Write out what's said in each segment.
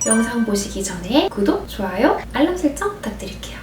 영상 보시기 전에 구독, 좋아요, 알람 설정 부탁드릴게요.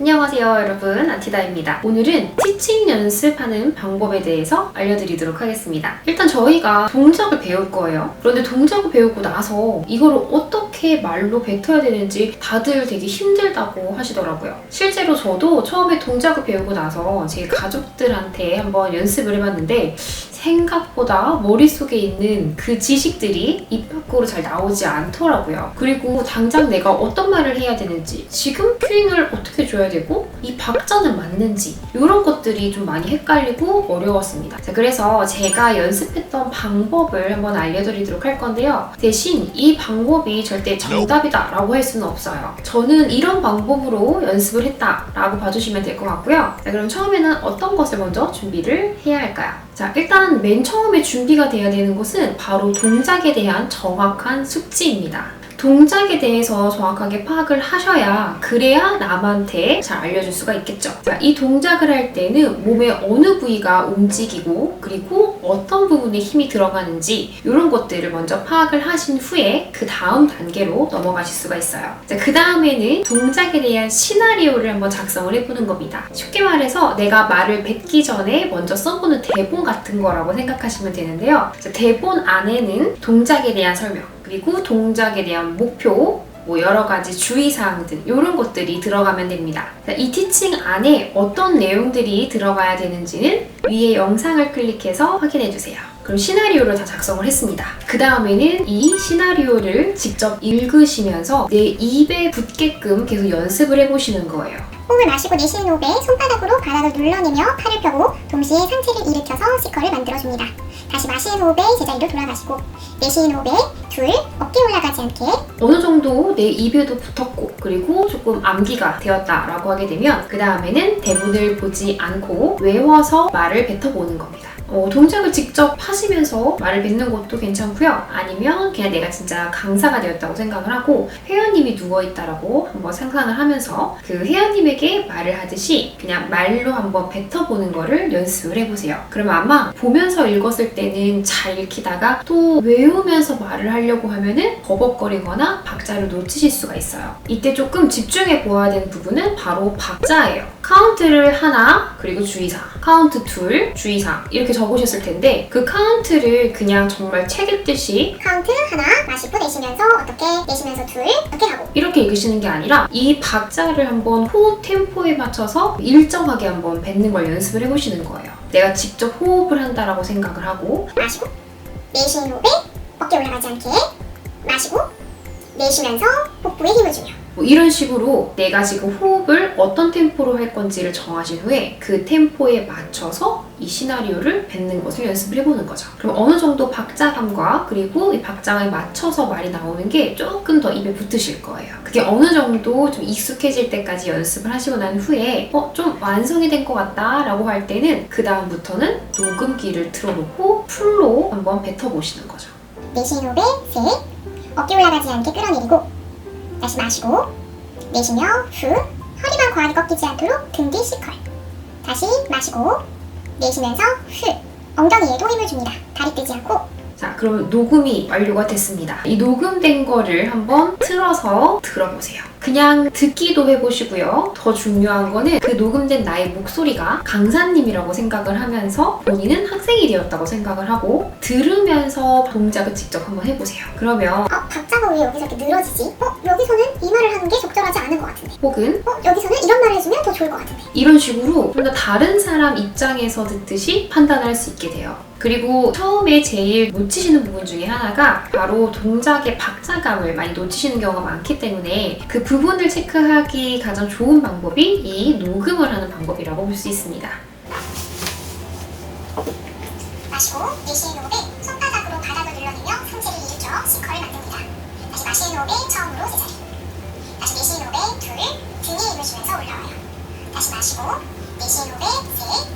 안녕하세요 여러분, 아티다입니다. 오늘은 티칭 연습하는 방법에 대해서 알려드리도록 하겠습니다. 일단 저희가 동작을 배울 거예요. 그런데 동작을 배우고 나서 이거를 어떻게 말로 뱉어야 되는지 다들 되게 힘들다고 하시더라고요. 실제로 저도 처음에 동작을 배우고 나서 제 가족들한테 한번 연습을 해봤는데 생각보다 머릿속에 있는 그 지식들이 입 밖으로 잘 나오지 않더라고요. 그리고 당장 내가 어떤 말을 해야 되는지, 지금 큐잉을 어떻게 줘야 되고 이 박자는 맞는지 이런 것들이 좀 많이 헷갈리고 어려웠습니다. 자, 그래서 제가 연습했던 방법을 한번 알려드리도록 할 건데요. 대신 이 방법이 절대 정답이다 라고 할 수는 없어요. 저는 이런 방법으로 연습을 했다 라고 봐주시면 될 것 같고요. 자, 그럼 처음에는 어떤 것을 먼저 준비를 해야 할까요? 자, 일단 맨 처음에 준비가 돼야 되는 것은 바로 동작에 대한 정확한 숙지입니다. 동작에 대해서 정확하게 파악을 하셔야 그래야 남한테 잘 알려줄 수가 있겠죠. 자, 이 동작을 할 때는 몸의 어느 부위가 움직이고 그리고 어떤 부분에 힘이 들어가는지 이런 것들을 먼저 파악을 하신 후에 그 다음 단계로 넘어가실 수가 있어요. 자, 그 다음에는 동작에 대한 시나리오를 한번 작성을 해보는 겁니다. 쉽게 말해서 내가 말을 뱉기 전에 먼저 써보는 대본 같은 거라고 생각하시면 되는데요. 자, 대본 안에는 동작에 대한 설명, 그리고 동작에 대한 목표, 여러 가지 주의사항 등 이런 것들이 들어가면 됩니다. 이 티칭 안에 어떤 내용들이 들어가야 되는지는 위에 영상을 클릭해서 확인해주세요. 그럼 시나리오를 다 작성을 했습니다. 그 다음에는 이 시나리오를 직접 읽으시면서 내 입에 붙게끔 계속 연습을 해보시는 거예요. 호흡을 마시고 내쉬는 호흡에 손바닥으로 바닥을 눌러내며 팔을 펴고 동시에 상체를 일으켜서 C컬을 만들어줍니다. 다시 마시는 호흡에 제자리로 돌아가시고 내쉬는 호흡에 둘, 어깨 올라가지 않게 어느 정도 내 입에도 붙었고 그리고 조금 암기가 되었다라고 하게 되면 그 다음에는 대본을 보지 않고 외워서 말을 뱉어보는 겁니다. 동작을 직접 하시면서 말을 뱉는 것도 괜찮고요. 아니면 그냥 내가 진짜 강사가 되었다고 생각을 하고 회원님이 누워있다라고 한번 상상을 하면서 그 회원님에게 말을 하듯이 그냥 말로 한번 뱉어보는 거를 연습을 해보세요. 그럼 아마 보면서 읽었을 때는 잘 읽히다가 또 외우면서 말을 하려고 하면은 버벅거리거나 박자를 놓치실 수가 있어요. 이때 조금 집중해 보아야 되는 부분은 바로 박자예요. 카운트를 하나, 그리고 주의사항, 카운트 둘, 주의사항 이렇게 적으셨을 텐데 그 카운트를 그냥 정말 책 읽듯이 카운트 하나, 마시고 내쉬면서 어떻게, 내쉬면서 둘, 어떻게 하고 이렇게 읽으시는 게 아니라 이 박자를 한번 호흡 템포에 맞춰서 일정하게 한번 뱉는 걸 연습을 해보시는 거예요. 내가 직접 호흡을 한다라고 생각을 하고 마시고 내쉬는 호흡에 어깨 올라가지 않게 마시고 내쉬면서 복부에 힘을 주며 이런 식으로 내가 지금 호흡을 어떤 템포로 할 건지를 정하신 후에 그 템포에 맞춰서 이 시나리오를 뱉는 것을 연습을 해보는 거죠. 그럼 어느 정도 박자감과 그리고 이 박자에 맞춰서 말이 나오는 게 조금 더 입에 붙으실 거예요. 그게 어느 정도 좀 익숙해질 때까지 연습을 하시고 난 후에 좀 완성이 된 것 같다 라고 할 때는 그 다음부터는 녹음기를 틀어놓고 풀로 한번 뱉어보시는 거죠. 내쉬는 호흡에 셋, 어깨 올라가지 않게 끌어내리고 다시 마시고 내쉬며 후, 허리만 과하게 꺾이지 않도록 등 뒤 C컬 다시 마시고 내쉬면서 후, 엉덩이에도 힘을 줍니다. 다리 뜨지 않고. 자, 그럼 녹음이 완료가 됐습니다. 이 녹음된 거를 한번 틀어서 들어보세요. 그냥 듣기도 해보시고요. 더 중요한 거는 그 녹음된 나의 목소리가 강사님이라고 생각을 하면서 본인은 학생이 되었다고 생각을 하고 들으면서 동작을 직접 한번 해보세요. 그러면 박자가 왜 여기서 이렇게 늘어지지? 여기서는 이 말을 하는 게 적절하지 않은 것 같은데. 혹은 여기서는 이런 말을 해주면 더 좋을 것 같은데. 이런 식으로 좀 더 다른 사람 입장에서 듣듯이 판단을 할 수 있게 돼요. 그리고 처음에 제일 놓치시는 부분 중에 하나가 바로 동작의 박자감을 많이 놓치시는 경우가 많기 때문에 그 부분을 체크하기 가장 좋은 방법이 이 녹음을 하는 방법이라고 볼 수 있습니다. 마시고 내쉬는 호흡에 손바닥으로 바닥을 눌러내며 상체를 일으켜 C컬을 만듭니다. 다시 마시는 호흡에 처음으로 제자리. 다시 내쉬는 호흡에 둘, 등에 힘을 주면서 올라와요. 다시 마시고 내쉬는 호흡에 셋,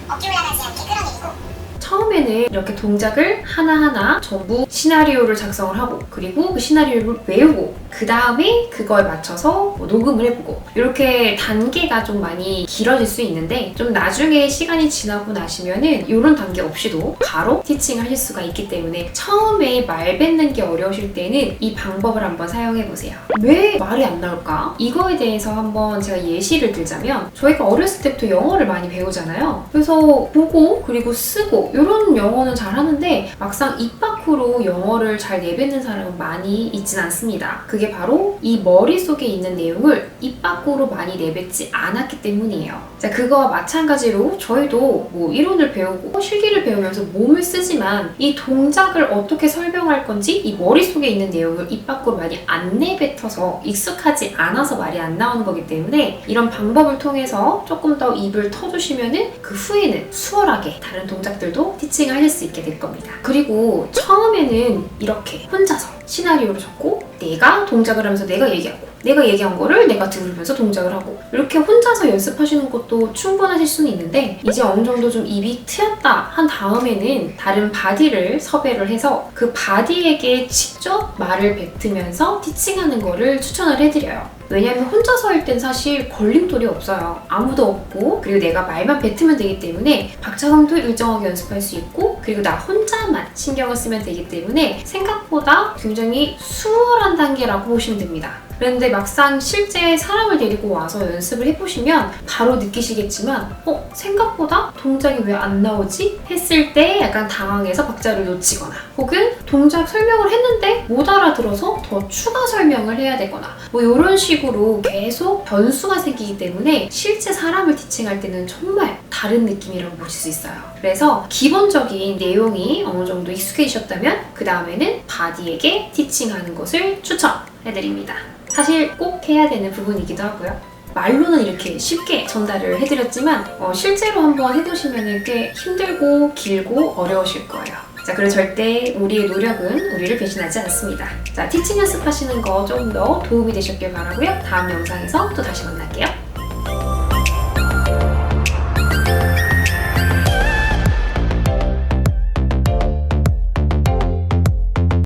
어깨 올라가지 않게 끌어내리고 처음에는 이렇게 동작을 하나하나 전부 시나리오를 작성을 하고 그리고 그 시나리오를 외우고 그 다음에 그거에 맞춰서 뭐 녹음을 해보고 이렇게 단계가 좀 많이 길어질 수 있는데 좀 나중에 시간이 지나고 나시면은 이런 단계 없이도 바로 티칭을 하실 수가 있기 때문에 처음에 말 뱉는 게 어려우실 때는 이 방법을 한번 사용해보세요. 왜 말이 안 나올까? 이거에 대해서 한번 제가 예시를 들자면 저희가 어렸을 때부터 영어를 많이 배우잖아요. 그래서 보고 그리고 쓰고 이런 영어는 잘하는데 막상 입 밖으로 영어를 잘 내뱉는 사람은 많이 있진 않습니다. 그게 바로 이 머릿속에 있는 내용을 입 밖으로 많이 내뱉지 않았기 때문이에요. 자, 그거와 마찬가지로 저희도 뭐 이론을 배우고 실기를 배우면서 몸을 쓰지만 이 동작을 어떻게 설명할 건지 이 머릿속에 있는 내용을 입 밖으로 많이 안 내뱉어서 익숙하지 않아서 말이 안 나오는 거기 때문에 이런 방법을 통해서 조금 더 입을 터주시면은 그 후에는 수월하게 다른 동작들도 티칭을 하실 수 있게 될 겁니다. 그리고 처음에는 이렇게 혼자서 시나리오를 적고 내가 동작을 하면서 내가 얘기하고 내가 얘기한 거를 내가 들으면서 동작을 하고 이렇게 혼자서 연습하시는 것도 충분하실 수는 있는데 이제 어느 정도 좀 입이 트였다 한 다음에는 다른 바디를 섭외를 해서 그 바디에게 직접 말을 뱉으면서 티칭하는 거를 추천을 해드려요. 왜냐면 혼자서 할 땐 사실 걸림돌이 없어요. 아무도 없고 그리고 내가 말만 뱉으면 되기 때문에 박자감도 일정하게 연습할 수 있고 그리고 나 혼자만 신경을 쓰면 되기 때문에 생각보다 굉장히 수월한 단계라고 보시면 됩니다. 그런데 막상 실제 사람을 데리고 와서 연습을 해보시면 바로 느끼시겠지만 생각보다 동작이 왜 안 나오지? 했을 때 약간 당황해서 박자를 놓치거나 혹은 동작 설명을 했는데 못 알아들어서 더 추가 설명을 해야 되거나 뭐 이런 식으로 계속 변수가 생기기 때문에 실제 사람을 티칭할 때는 정말 다른 느낌이라고 보실 수 있어요. 그래서 기본적인 내용이 어느 정도 익숙해지셨다면 그 다음에는 바디에게 티칭하는 것을 추천해드립니다. 사실 꼭 해야 되는 부분이기도 하고요. 말로는 이렇게 쉽게 전달을 해드렸지만 실제로 한번 해보시면 꽤 힘들고 길고 어려우실 거예요. 자, 그리고 절대 우리의 노력은 우리를 배신하지 않습니다. 자, 티칭 연습하시는 거 좀 더 도움이 되셨길 바라고요. 다음 영상에서 또 다시 만날게요.